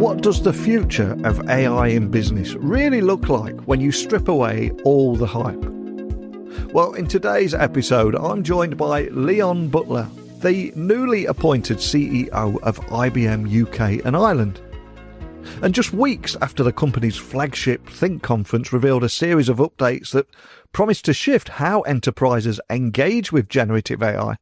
What does the future of AI in business really look like when you strip away all the hype? Well, in today's episode, I'm joined by Leon Butler, the newly appointed CEO of IBM UK and Ireland. And just weeks after the company's flagship Think conference revealed a series of updates that promised to shift how enterprises engage with generative AI.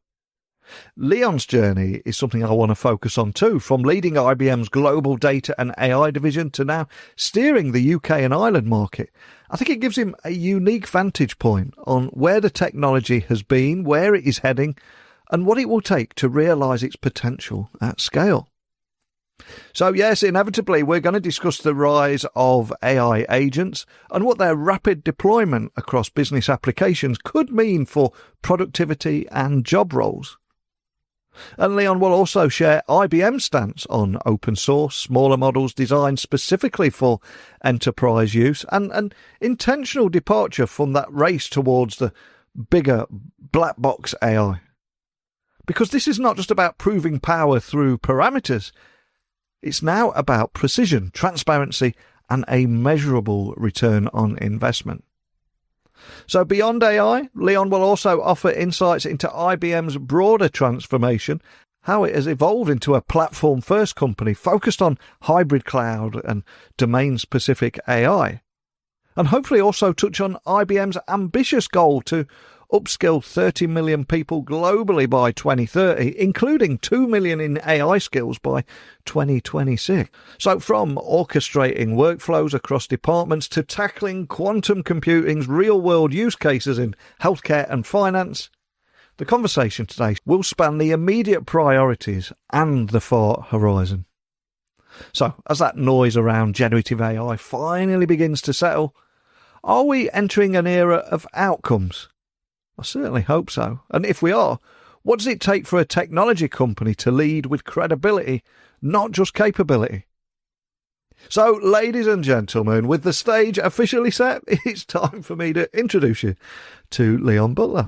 Leon's journey is something I want to focus on too, from leading IBM's global data and AI division to now steering the UK and Ireland market. I think it gives him a unique vantage point on where the technology has been, where it is heading, and what it will take to realise its potential at scale. So yes, inevitably, we're going to discuss the rise of AI agents and what their rapid deployment across business applications could mean for productivity and job roles. And Leon will also share IBM's stance on open source, smaller models designed specifically for enterprise use, and intentional departure from that race towards the bigger black box AI. Because this is not just about proving power through parameters. It's now about precision, transparency, and a measurable return on investment. So beyond AI, Leon will also offer insights into IBM's broader transformation, how it has evolved into a platform-first company focused on hybrid cloud and domain-specific AI. And hopefully also touch on IBM's ambitious goal to upskill 30 million people globally by 2030, including 2 million in AI skills by 2026. So from orchestrating workflows across departments to tackling quantum computing's real-world use cases in healthcare and finance, the conversation today will span the immediate priorities and the far horizon. So as that noise around generative AI finally begins to settle, are we entering an era of outcomes? I certainly hope so. And if we are, what does it take for a technology company to lead with credibility, not just capability? So, ladies and gentlemen, with the stage officially set, it's time for me to introduce you to Leon Butler.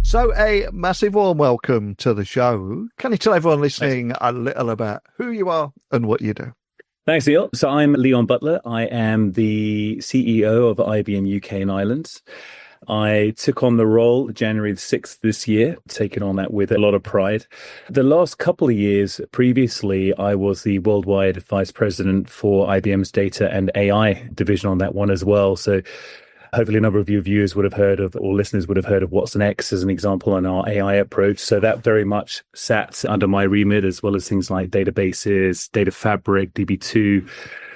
So, a massive warm welcome to the show. Can you tell everyone listening a little about who you are and what you do? Thanks, Neil. So I'm Leon Butler. I am the CEO of IBM UK and Ireland. I took on the role January the 6th this year, taking on that with a lot of pride. The last couple of years previously, I was the worldwide vice president for IBM's data and AI division on that one as well. So hopefully a number of your viewers would have heard of, or listeners would have heard of WatsonX as an example on our AI approach. So that very much sat under my remit, as well as things like databases, data fabric, DB2,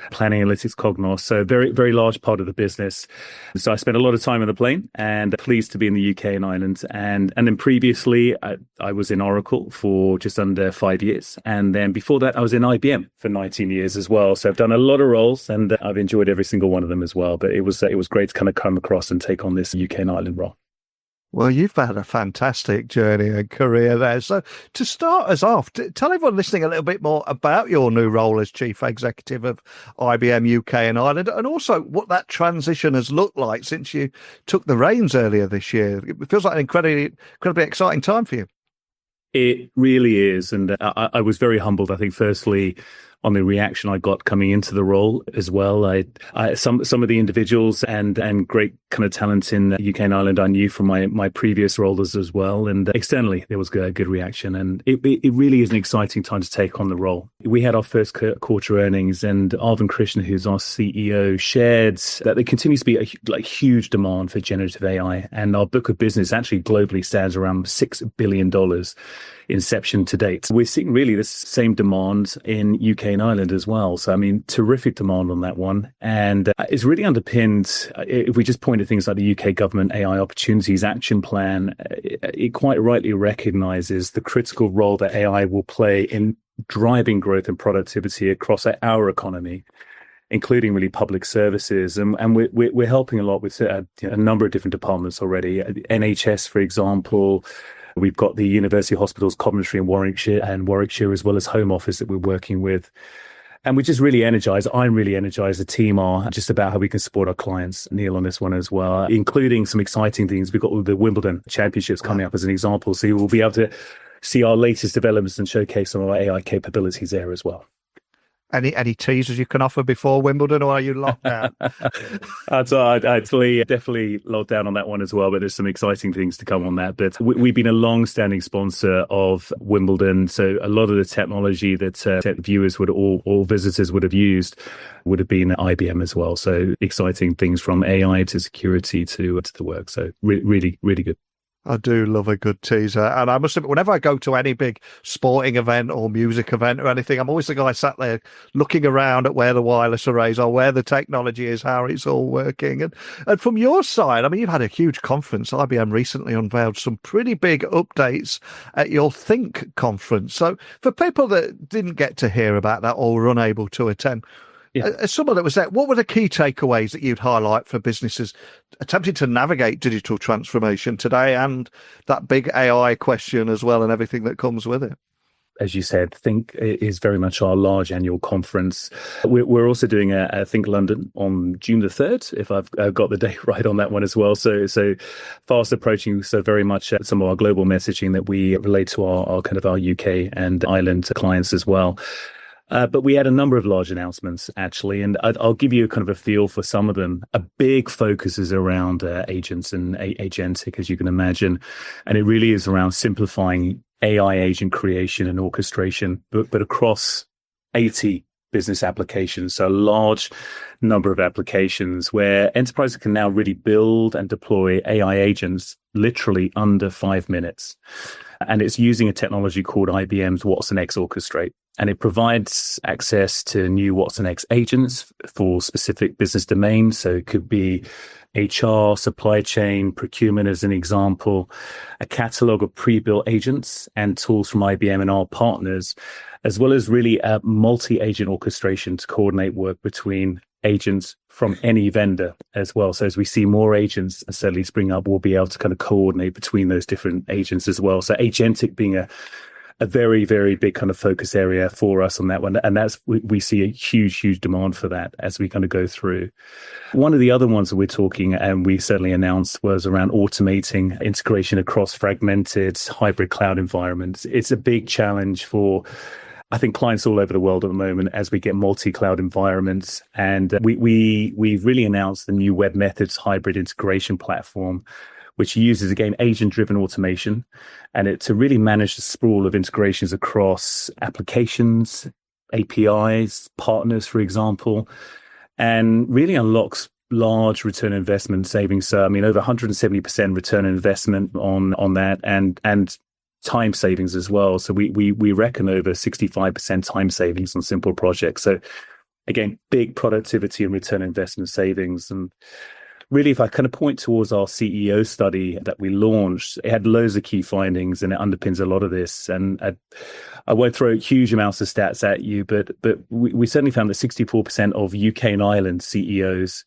planning analytics, Cognos. So very, very large part of the business. So I spent a lot of time on the plane and pleased to be in the UK and Ireland. And then previously I was in Oracle for just under 5 years. And then before that, I was in IBM for 19 years as well. So I've done a lot of roles and I've enjoyed every single one of them as well. But it was great to kind of come across and take on this UK and Ireland role. Well, you've had a fantastic journey and career there. So to start us off, tell everyone listening a little bit more about your new role as Chief Executive of IBM UK and Ireland, and also what that transition has looked like since you took the reins earlier this year. It feels like an incredibly exciting time for you. It really is. And I was very humbled, I think, firstly, on the reaction I got coming into the role as well. Some of the individuals and great kind of talent in UK and Ireland I knew from my previous roles as well. And externally, there was a good reaction. And it really is an exciting time to take on the role. We had our first quarter earnings, and Arvind Krishna, who's our CEO, shared that there continues to be a huge demand for generative AI. And our book of business actually globally stands around $6 billion inception to date. We're seeing really this same demand in UK and Ireland as well. So, I mean, terrific demand on that one. And it's really underpinned, if we just point at things like the UK Government AI Opportunities Action Plan, it quite rightly recognises the critical role that AI will play in driving growth and productivity across our economy, including really public services. And we're helping a lot with a number of different departments already. NHS, for example. We've got the University Hospitals Coventry and Warwickshire, as well as Home Office that we're working with. And we're just really energized. I'm really energized. The team are just about how we can support our clients, Neil, on this one as well, including some exciting things. We've got the Wimbledon Championships coming up as an example. So we'll be able to see our latest developments and showcase some of our AI capabilities there as well. Any teasers you can offer before Wimbledon, or are you locked down? I'd definitely locked down on that one as well, but there's some exciting things to come on that. But we've been a long-standing sponsor of Wimbledon, so a lot of the technology that viewers would all visitors would have used would have been IBM as well. So exciting things from AI to security to the work. So really, really good. I do love a good teaser. And I must admit, whenever I go to any big sporting event or music event or anything, I'm always the guy sat there looking around at where the wireless arrays are, where the technology is, how it's all working. And from your side, I mean, you've had a huge conference. IBM recently unveiled some pretty big updates at your Think conference. So for people that didn't get to hear about that or were unable to attend, as someone that was there, what were the key takeaways that you'd highlight for businesses attempting to navigate digital transformation today, and that big AI question as well and everything that comes with it? As you said, Think is very much our large annual conference. We're also doing a Think London on June the 3rd, if I've got the date right on that one as well. So fast approaching, so very much some of our global messaging that we relate to our kind of our UK and Ireland clients as well. But we had a number of large announcements, actually, and I'll give you kind of a feel for some of them. A big focus is around agents and agentic, as you can imagine. And it really is around simplifying AI agent creation and orchestration, but across 80 business applications. So a large number of applications where enterprises can now really build and deploy AI agents literally under 5 minutes. And it's using a technology called IBM's WatsonX orchestrate. And it provides access to new WatsonX agents for specific business domains. So it could be HR, supply chain, procurement as an example, a catalog of pre-built agents and tools from IBM and our partners, as well as really a multi-agent orchestration to coordinate work between agents from any vendor as well. So as we see more agents steadily spring up, we'll be able to kind of coordinate between those different agents as well. So agentic being a very, very big kind of focus area for us on that one. And we see a huge demand for that as we kind of go through. One of the other ones that we're talking, and we certainly announced, was around automating integration across fragmented hybrid cloud environments. It's a big challenge for, I think, clients all over the world at the moment as we get multi-cloud environments. And we've really announced the new Web Methods hybrid integration platform, which uses, again, agent-driven automation, and it to really manage the sprawl of integrations across applications, APIs, partners, for example, and really unlocks large return on investment savings. So, I mean, over 170% return on investment on that, and time savings as well. So we reckon over 65% time savings on simple projects. So, again, big productivity and return on investment savings. And really, if I kind of point towards our CEO study that we launched, it had loads of key findings and it underpins a lot of this. And I won't throw huge amounts of stats at you, but we certainly found that 64% of UK and Ireland CEOs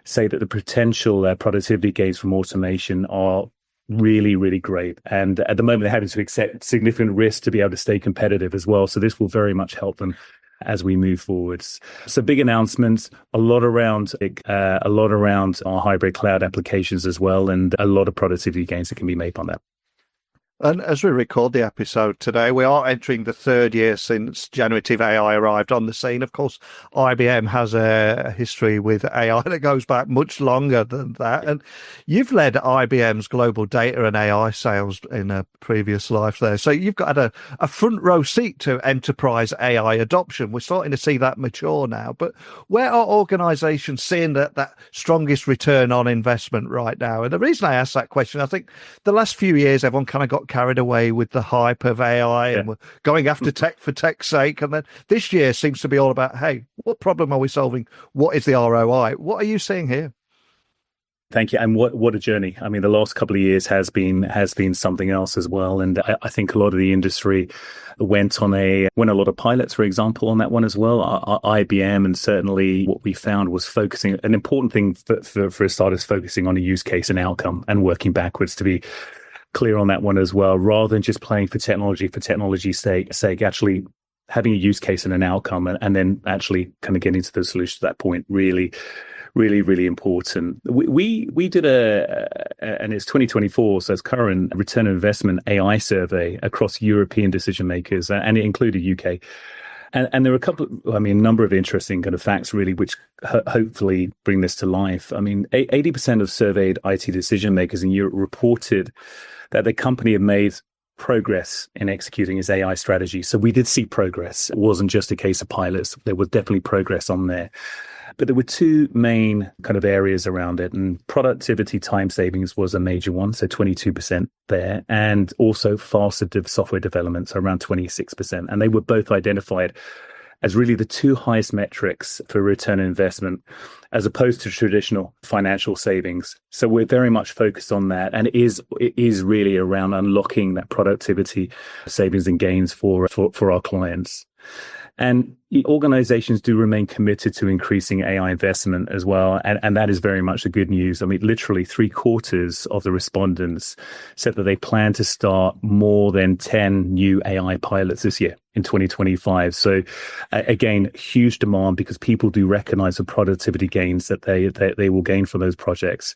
say that the potential productivity gains from automation are really, really great. And at the moment, they're having to accept significant risk to be able to stay competitive as well. So this will very much help them as we move forwards. So big announcements, a lot around our hybrid cloud applications as well, and a lot of productivity gains that can be made on that. And as we record the episode today, we are entering the third year since generative AI arrived on the scene. Of course, IBM has a history with AI that goes back much longer than that. And you've led IBM's global data and AI sales in a previous life there. So you've got a front row seat to enterprise AI adoption. We're starting to see that mature now. But where are organizations seeing that strongest return on investment right now? And the reason I ask that question, I think the last few years, everyone kind of got carried away with the hype of AI and we're going after tech for tech's sake. And then this year seems to be all about, hey, what problem are we solving? What is the ROI? What are you seeing here? Thank you. And what a journey. I mean, the last couple of years has been something else as well. And I think a lot of the industry went on a lot of pilots, for example, on that one as well. IBM, and certainly what we found was focusing, an important thing for a start is focusing on a use case and outcome and working backwards to be clear on that one as well, rather than just playing for technology's sake, actually having a use case and an outcome and then actually kind of getting to the solution to that point. Really, really, really important. We did and it's 2024, so it's current return on investment AI survey across European decision makers, and it included UK. And there are a number of interesting kind of facts really, which hopefully bring this to life. 80% of surveyed IT decision makers in Europe reported that the company had made progress in executing its AI strategy. So we did see progress. It wasn't just a case of pilots. There was definitely progress on there. But there were two main kind of areas around it, and productivity time savings was a major one, so 22% there, and also faster software development, so around 26%. And they were both identified as really the two highest metrics for return on investment, as opposed to traditional financial savings. So we're very much focused on that, and it is really around unlocking that productivity savings and gains for our clients. And organizations do remain committed to increasing AI investment as well. And that is very much the good news. Literally 3/4 of the respondents said that they plan to start more than 10 new AI pilots this year in 2025. So again, huge demand because people do recognize the productivity gains that they will gain from those projects.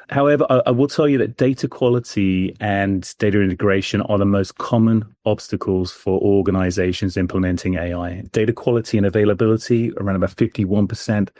However, I will tell you that data quality and data integration are the most common obstacles for organizations implementing AI. Data quality and availability, around about 51%,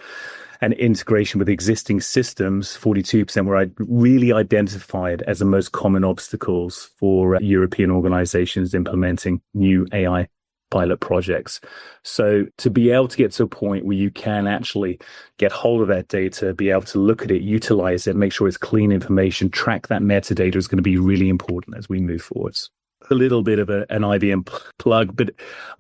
and integration with existing systems, 42%, were really identified as the most common obstacles for European organizations implementing new AI pilot projects. So to be able to get to a point where you can actually get hold of that data, be able to look at it, utilize it, make sure it's clean information, track that metadata is going to be really important as we move forwards. A little bit of an IBM plug, but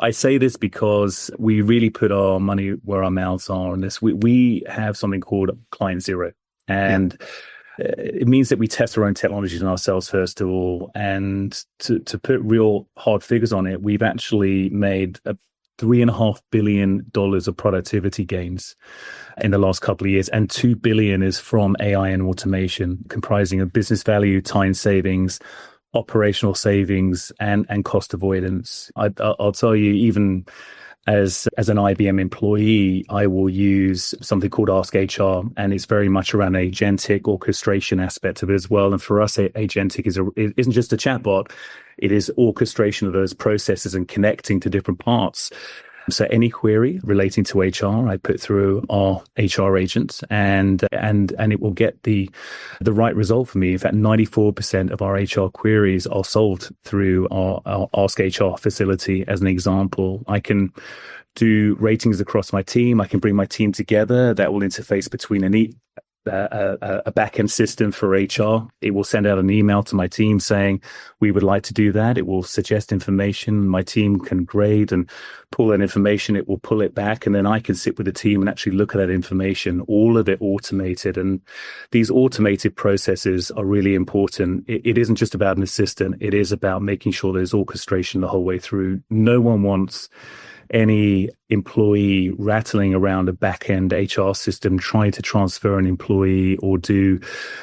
I say this because we really put our money where our mouths are on this. We have something called Client Zero, and it means that we test our own technologies and ourselves first of all. And to put real hard figures on it, we've actually made $3.5 billion of productivity gains in the last couple of years, and $2 billion is from AI and automation, comprising of business value, time savings, operational savings, and cost avoidance. I'll tell you, even as an IBM employee, I will use something called Ask HR, and it's very much around agentic orchestration aspect of it as well. And for us, agentic isn't just a chatbot; it is orchestration of those processes and connecting to different parts. So any query relating to HR, I put through our HR agent, and it will get the right result for me. In fact, 94% of our HR queries are solved through our Ask HR facility. As an example, I can do ratings across my team. I can bring my team together. That will interface between a back-end system for HR. It will send out an email to my team saying, we would like to do that. It will suggest information. My team can grade and pull that information. It will pull it back. And then I can sit with the team and actually look at that information, all of it automated. And these automated processes are really important. It isn't just about an assistant. It is about making sure there's orchestration the whole way through. No one wants any employee rattling around a back-end HR system trying to transfer an employee or do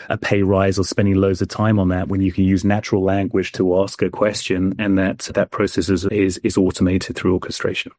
a pay rise or spending loads of time on that when you can use natural language to ask a question, and that process is automated through orchestration.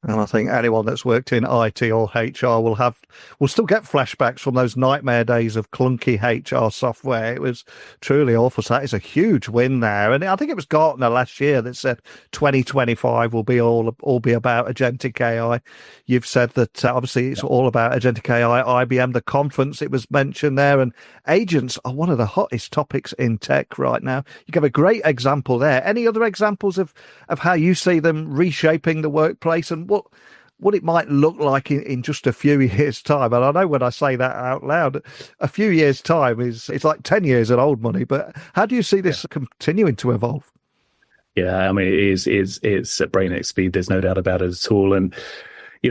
And I think anyone that's worked in IT or HR will still get flashbacks from those nightmare days of clunky HR software. It was truly awful. So that is a huge win there. And I think it was Gartner last year that said 2025 will be all be about agentic AI. You've said that obviously it's all about agentic AI. IBM, the conference, it was mentioned there, and agents are one of the hottest topics in tech right now. You gave a great example there. Any other examples of how you see them reshaping the workplace and what it might look like in just a few years' time? And I know when I say that out loud, a few years' time it's like 10 years at old money. But how do you see this continuing to evolve? Yeah, it's at breakneck speed. There's no doubt about it at all. And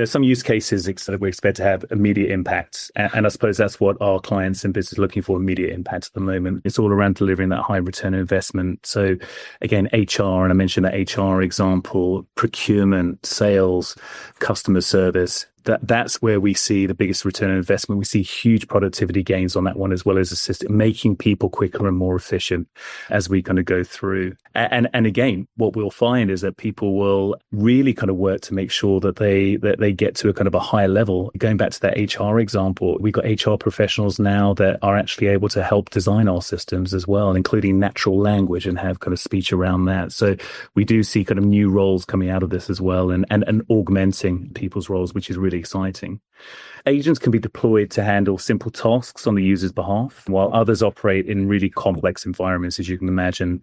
some use cases we expect to have immediate impact. And I suppose that's what our clients and business are looking for, immediate impact at the moment. It's all around delivering that high return on investment. So again, HR, and I mentioned that HR example, procurement, sales, customer service, that's where we see the biggest return on investment. We see huge productivity gains on that one, as well as making people quicker and more efficient as we kind of go through. And again, what we'll find is that people will really kind of work to make sure that they get to a kind of a higher level. Going back to that HR example, we've got HR professionals now that are actually able to help design our systems as well, including natural language, and have kind of speech around that. So we do see kind of new roles coming out of this as well, and augmenting people's roles, which is really exciting. Agents can be deployed to handle simple tasks on the user's behalf, while others operate in really complex environments, as you can imagine,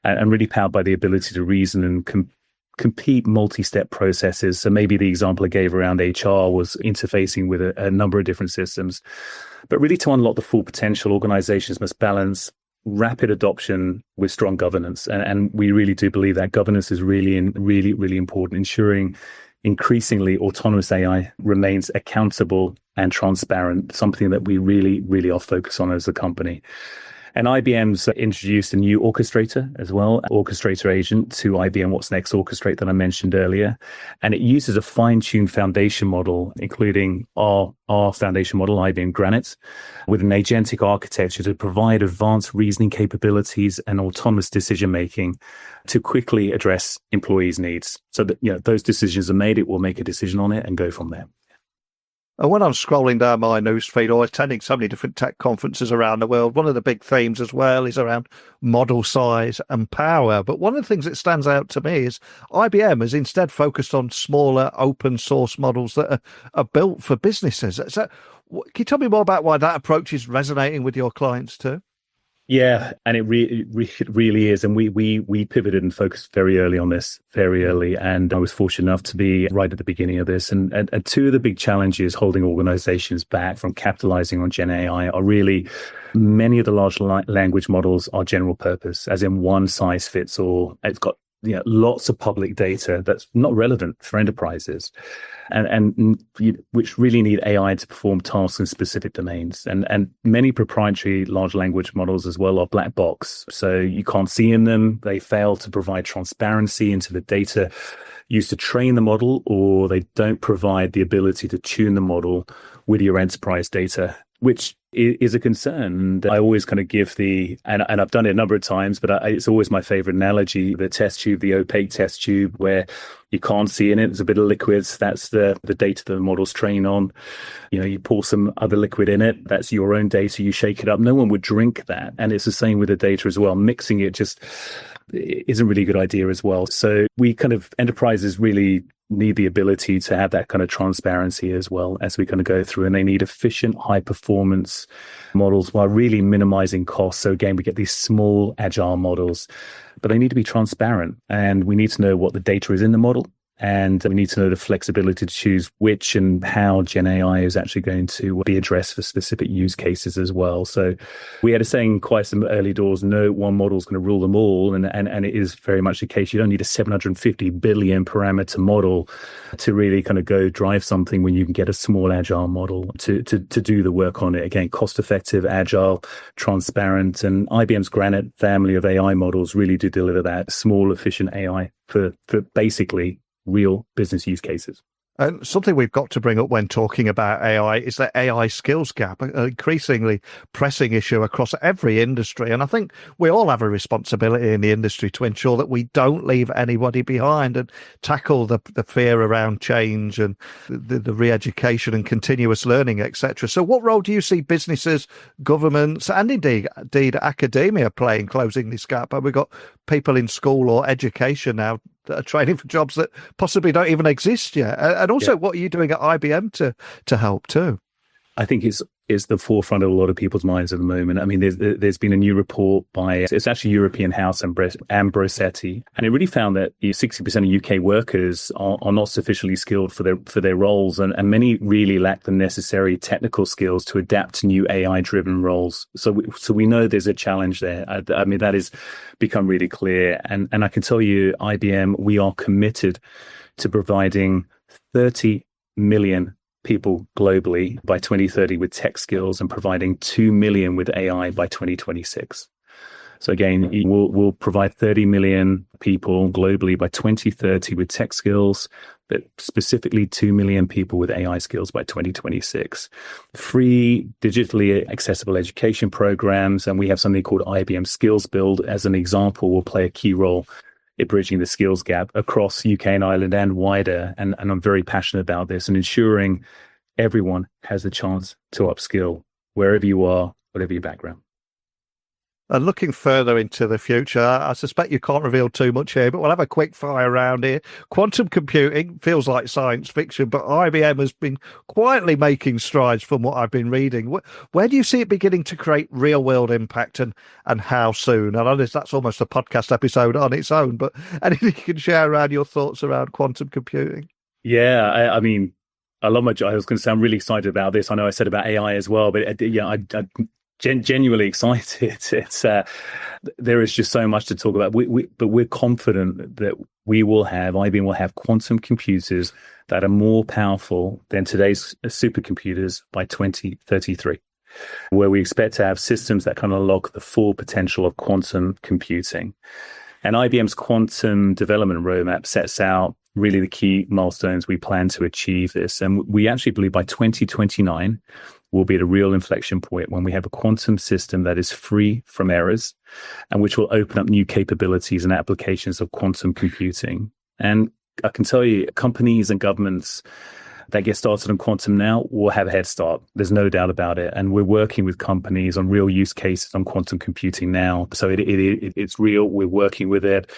and really powered by the ability to reason and compete multi-step processes. So maybe the example I gave around HR was interfacing with a number of different systems. But really, to unlock the full potential, organizations must balance rapid adoption with strong governance. And we really do believe that governance is really important, ensuring increasingly autonomous AI remains accountable and transparent, something that we really are focused on as a company. And IBM's introduced a new orchestrator as well, orchestrator agent to IBM WatsonX Orchestrate that I mentioned earlier. And it uses a fine-tuned foundation model, including our foundation model, IBM Granite, with an agentic architecture to provide advanced reasoning capabilities and autonomous decision-making to quickly address employees' needs. So that, those decisions are made, it will make a decision on it and go from there. And when I'm scrolling down my newsfeed or attending so many different tech conferences around the world, one of the big themes as well is around model size and power. But one of the things that stands out to me is IBM has instead focused on smaller open source models that are built for businesses. So, can you tell me more about why that approach is resonating with your clients too? Yeah, and it really is. And we pivoted and focused very early on this, and I was fortunate enough to be right at the beginning of this. And two of the big challenges holding organizations back from capitalizing on Gen AI are really many of the large language models are general purpose, as in one size fits all. It's got lots of public data that's not relevant for enterprises, and which really need AI to perform tasks in specific domains. And many proprietary large language models as well are black box, so you can't see in them. They fail to provide transparency into the data used to train the model, or they don't provide the ability to tune the model with your enterprise data, which is a concern. And I always kind of give and I've done it a number of times, but it's always my favorite analogy, the test tube, the opaque test tube, where you can't see in it. There's a bit of liquids. That's the data that the model's trained on. You pour some other liquid in it. That's your own data. You shake it up. No one would drink that. And it's the same with the data as well. Mixing it just isn't really a good idea as well. So enterprises really need the ability to have that kind of transparency as well as we kind of go through, and they need efficient, high performance models while really minimizing costs. So again, we get these small agile models, but they need to be transparent, and we need to know what the data is in the model. And we need to know the flexibility to choose which and how Gen AI is actually going to be addressed for specific use cases as well. So we had a saying quite some early doors, no one model is going to rule them all. And it is very much the case. You don't need a 750 billion parameter model to really kind of go drive something when you can get a small agile model to do the work on it. Again, cost effective, agile, transparent. And IBM's Granite family of AI models really do deliver that small, efficient AI for basically real business use cases. And something we've got to bring up when talking about AI is the AI skills gap, an increasingly pressing issue across every industry. And I think we all have a responsibility in the industry to ensure that we don't leave anybody behind and tackle the fear around change and the re-education and continuous learning, etc. So what role do you see businesses, governments, and indeed academia playing closing this gap? Have we got people in school or education now that are training for jobs that possibly don't even exist yet? And also, what are you doing at IBM to help too? I think it's the forefront of a lot of people's minds at the moment. I mean, there's been a new report by, it's actually European House and Ambrosetti, and it really found that 60% of UK workers are not sufficiently skilled for their roles, and many really lack the necessary technical skills to adapt to new AI-driven roles. So we know there's a challenge there. I mean, that has become really clear, and I can tell you, IBM, we are committed to providing 30 million people globally by 2030 with tech skills, and providing 2 million with AI by 2026. So again, we'll provide 30 million people globally by 2030 with tech skills, but specifically 2 million people with AI skills by 2026. Free, digitally accessible education programs, and we have something called IBM Skills Build as an example, will play a key role in bridging the skills gap across UK and Ireland and wider. And I'm very passionate about this and ensuring everyone has the chance to upskill wherever you are, whatever your background. And looking further into the future, I suspect you can't reveal too much here, but we'll have a quick fire round here. Quantum computing feels like science fiction, but IBM has been quietly making strides from what I've been reading. Where do you see it beginning to create real world impact, and how soon? I know that's almost a podcast episode on its own, but anything you can share around your thoughts around quantum computing? Yeah, I mean, I love I was going to say I'm really excited about this. I know I said about AI as well, but I'm genuinely excited. It's there is just so much to talk about. But we're confident that IBM will have quantum computers that are more powerful than today's supercomputers by 2033, where we expect to have systems that can unlock the full potential of quantum computing. And IBM's quantum development roadmap sets out really the key milestones we plan to achieve this. And we actually believe by 2029, will be at a real inflection point when we have a quantum system that is free from errors and which will open up new capabilities and applications of quantum computing. And I can tell you, companies and governments that get started on quantum now will have a head start. There's no doubt about it. And we're working with companies on real use cases on quantum computing now. So it's real. We're working with it.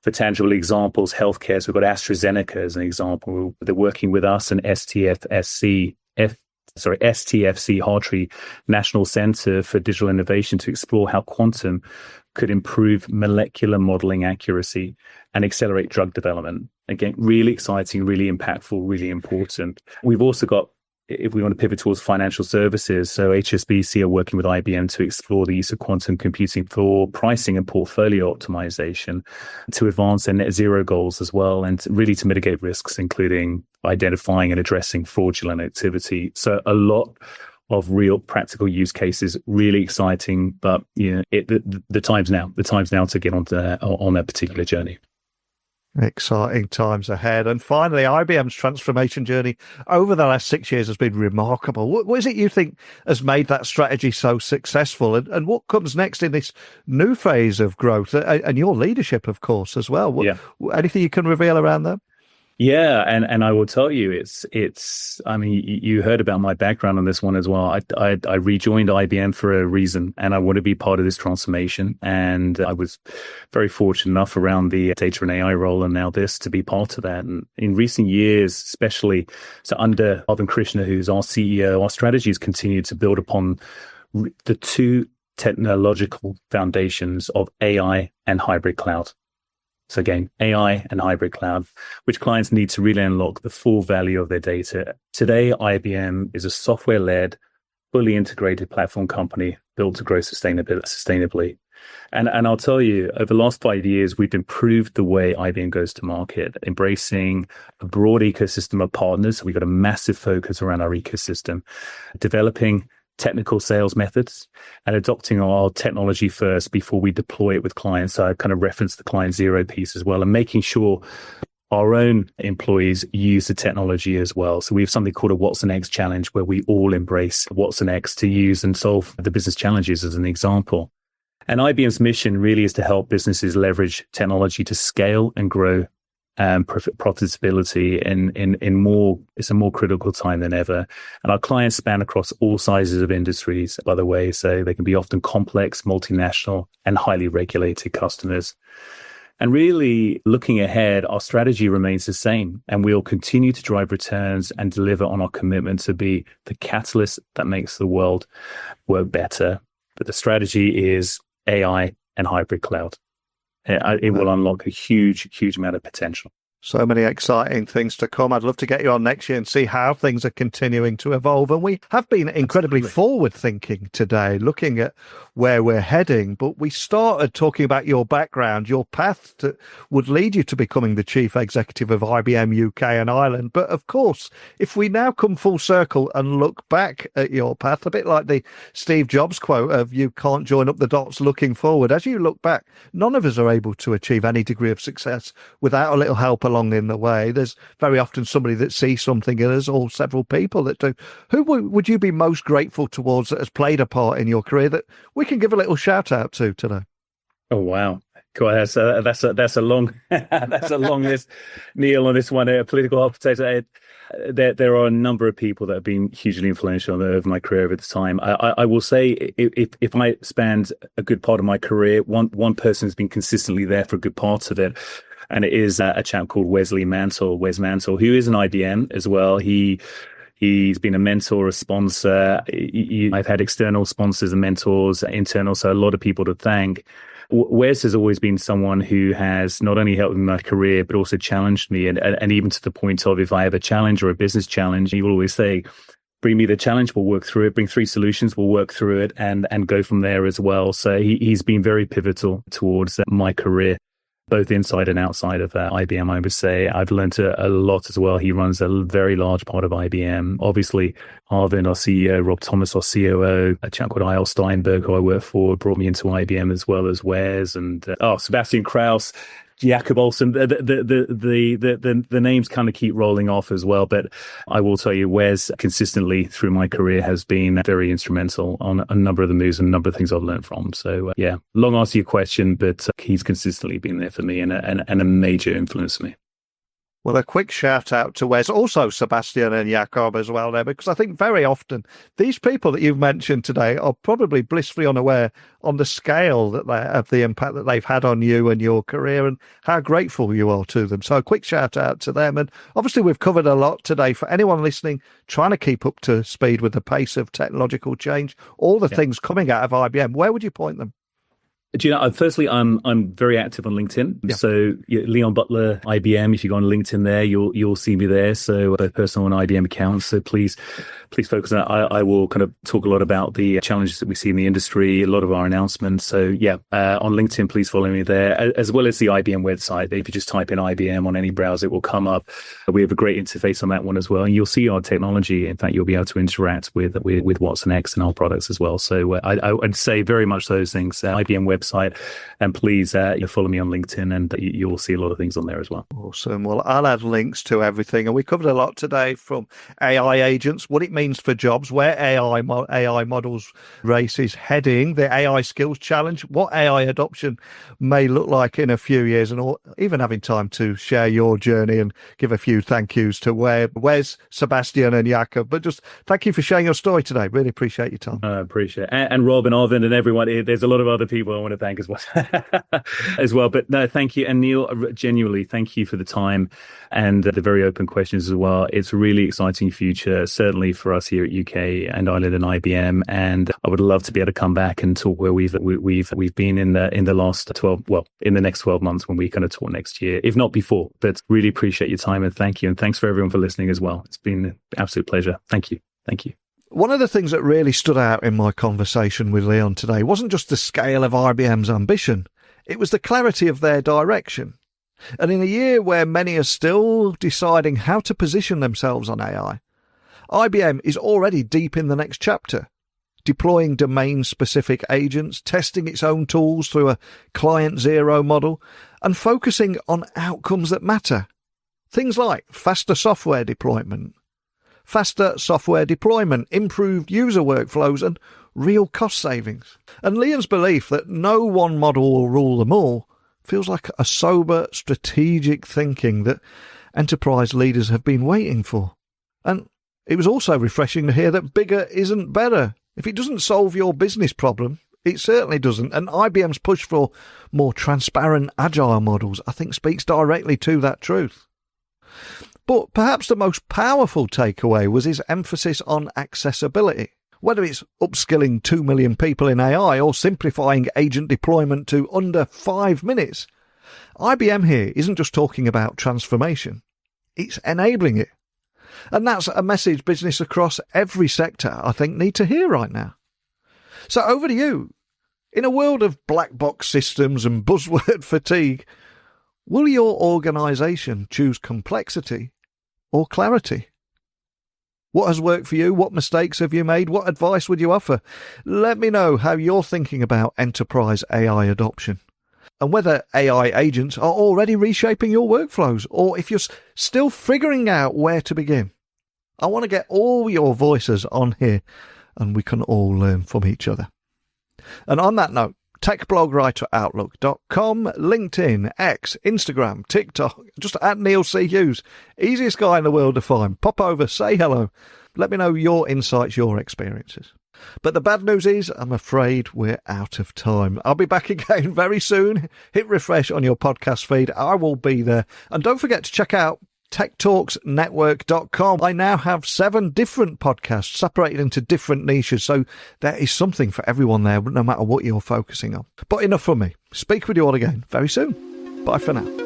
For tangible examples, healthcare. So we've got AstraZeneca as an example. They're working with us and STFC, Hartree National Center for Digital Innovation to explore how quantum could improve molecular modeling accuracy and accelerate drug development. Again, really exciting, really impactful, really important. We've also got, if we want to pivot towards financial services, so HSBC are working with IBM to explore the use of quantum computing for pricing and portfolio optimization to advance their net zero goals as well, and really to mitigate risks, including identifying and addressing fraudulent activity. So a lot of real practical use cases, really exciting, but the time's now. The time's now to get on that particular journey. Exciting times ahead. And finally, IBM's transformation journey over the last 6 years has been remarkable. What is it you think has made that strategy so successful? And what comes next in this new phase of growth? And your leadership, of course, as well. Anything you can reveal around that? Yeah, and I will tell you, it's. I mean, you heard about my background on this one as well. I rejoined IBM for a reason, and I want to be part of this transformation. And I was very fortunate enough around the data and AI role, and now this, to be part of that. And in recent years, especially, so under Arvind Krishna, who's our CEO, our strategy has continued to build upon the two technological foundations of AI and hybrid cloud. So again, AI and hybrid cloud, which clients need to really unlock the full value of their data. Today, IBM is a software-led, fully integrated platform company built to grow sustainably. And I'll tell you, over the last 5 years, we've improved the way IBM goes to market, embracing a broad ecosystem of partners. We've got a massive focus around our ecosystem, developing technical sales methods and adopting our technology first before we deploy it with clients. So I kind of referenced the client zero piece as well, and making sure our own employees use the technology as well. So we have something called a WatsonX challenge, where we all embrace WatsonX to use and solve the business challenges as an example. And IBM's mission really is to help businesses leverage technology to scale and grow profitability it's a more critical time than ever. And our clients span across all sizes of industries, by the way, so they can be often complex, multinational, and highly regulated customers. And really, looking ahead, our strategy remains the same, and we'll continue to drive returns and deliver on our commitment to be the catalyst that makes the world work better. But the strategy is AI and hybrid cloud. It will unlock a huge amount of potential. So many exciting things to come. I'd love to get you on next year and see how things are continuing to evolve. And we have been incredibly forward-thinking today, looking at where we're heading. But we started talking about your background, your path would lead you to becoming the chief executive of IBM UK and Ireland. But of course, if we now come full circle and look back at your path, a bit like the Steve Jobs quote of "you can't join up the dots looking forward," as you look back, none of us are able to achieve any degree of success without a little help along along in the way. There's very often somebody that sees something in us, or several people that do. Who would you be most grateful towards that has played a part in your career that we can give a little shout out to today? Oh, wow. Cool. That's a long that's a long list, Neil, on this one. Political hot potato. There are a number of people that have been hugely influential over my career over the time. I will say, if I spanned a good part of my career, one person has been consistently there for a good part of it, and it is a chap called Wes Mantle, who is an IBM as well. He's been a mentor, a sponsor. I've had external sponsors and mentors, internal, so a lot of people to thank. Wes has always been someone who has not only helped me in my career, but also challenged me. And even to the point of, if I have a challenge or a business challenge, he will always say, bring me the challenge, we'll work through it. Bring 3 solutions, we'll work through it and go from there as well. So he's been very pivotal towards my career, both inside and outside of IBM, I would say. I've learned a lot as well. He runs a very large part of IBM. Obviously, Arvind, our CEO, Rob Thomas, our COO, a chap called Eyal Steinberg, who I work for, brought me into IBM, as well as Wes, and Sebastian Kraus, Jakob Olsen. The names kind of keep rolling off as well. But I will tell you, Wes consistently through my career has been very instrumental on a number of the moves and a number of things I've learned from. So long answer to your question, but he's consistently been there for me and a major influence for me. Well, a quick shout out to Wes, also Sebastian and Jakob as well there, because I think very often these people that you've mentioned today are probably blissfully unaware on the scale that of the impact that they've had on you and your career and how grateful you are to them. So a quick shout out to them. And obviously we've covered a lot today. For anyone listening, trying to keep up to speed with the pace of technological change, all the things coming out of IBM, where would you point them? Do you know, firstly, I'm very active on LinkedIn. Yeah. So Leon Butler, IBM, if you go on LinkedIn there, you'll see me there. So both personal and IBM accounts. So please focus on that. I will kind of talk a lot about the challenges that we see in the industry, a lot of our announcements. So on LinkedIn, please follow me there, as well as the IBM website. If you just type in IBM on any browser, it will come up. We have a great interface on that one as well. And you'll see our technology. In fact, you'll be able to interact with WatsonX and our products as well. So I'd say very much those things, IBM website. And please follow me on LinkedIn, and you'll see a lot of things on there as well. Awesome. Well, I'll add links to everything. And we covered a lot today, from AI agents, what it means for jobs, where AI models race is heading, the AI skills challenge, what AI adoption may look like in a few years, and even having time to share your journey and give a few thank yous to Wes, Sebastian and Jakob. But just thank you for sharing your story today. Really appreciate your time. I appreciate it. And Rob and Arvind and everyone. There's a lot of other people I want to thank as well. But no, thank you. And Neil, genuinely, thank you for the time and the very open questions as well. It's a really exciting future, certainly for us here at UK and Ireland and IBM. And I would love to be able to come back and talk where we've been in the last 12, in the next 12 months, when we kind of talk next year, if not before. But really appreciate your time, and thank you. And thanks for everyone for listening as well. It's been an absolute pleasure. Thank you. Thank you. One of the things that really stood out in my conversation with Leon today wasn't just the scale of IBM's ambition, it was the clarity of their direction. And in a year where many are still deciding how to position themselves on AI, IBM is already deep in the next chapter, deploying domain-specific agents, testing its own tools through a client zero model, and focusing on outcomes that matter. Things like faster software deployment, improved user workflows, and real cost savings. And Leon's belief that no one model will rule them all feels like a sober, strategic thinking that enterprise leaders have been waiting for. And it was also refreshing to hear that bigger isn't better. If it doesn't solve your business problem, it certainly doesn't. And IBM's push for more transparent, agile models, I think, speaks directly to that truth. But perhaps the most powerful takeaway was his emphasis on accessibility. Whether it's upskilling 2 million people in AI or simplifying agent deployment to under 5 minutes, IBM here isn't just talking about transformation, it's enabling it. And that's a message business across every sector, I think, need to hear right now. So over to you. In a world of black box systems and buzzword fatigue, will your organisation choose complexity or clarity? What has worked for you? What mistakes have you made? What advice would you offer? Let me know how you're thinking about enterprise AI adoption. and whether AI agents are already reshaping your workflows, or if you're still figuring out where to begin. I want to get all your voices on here, and we can all learn from each other. And on that note, techblogwriteroutlook.com, LinkedIn, X, Instagram, TikTok, just at Neil C. Hughes. Easiest guy in the world to find. Pop over, say hello. Let me know your insights, your experiences. But the bad news is, I'm afraid we're out of time. I'll be back again very soon. Hit refresh on your podcast feed. I will be there. And don't forget to check out techtalksnetwork.com. I now have 7 different podcasts separated into different niches, so there is something for everyone there, no matter what you're focusing on. But enough from me. Speak with you all again very soon. Bye for now.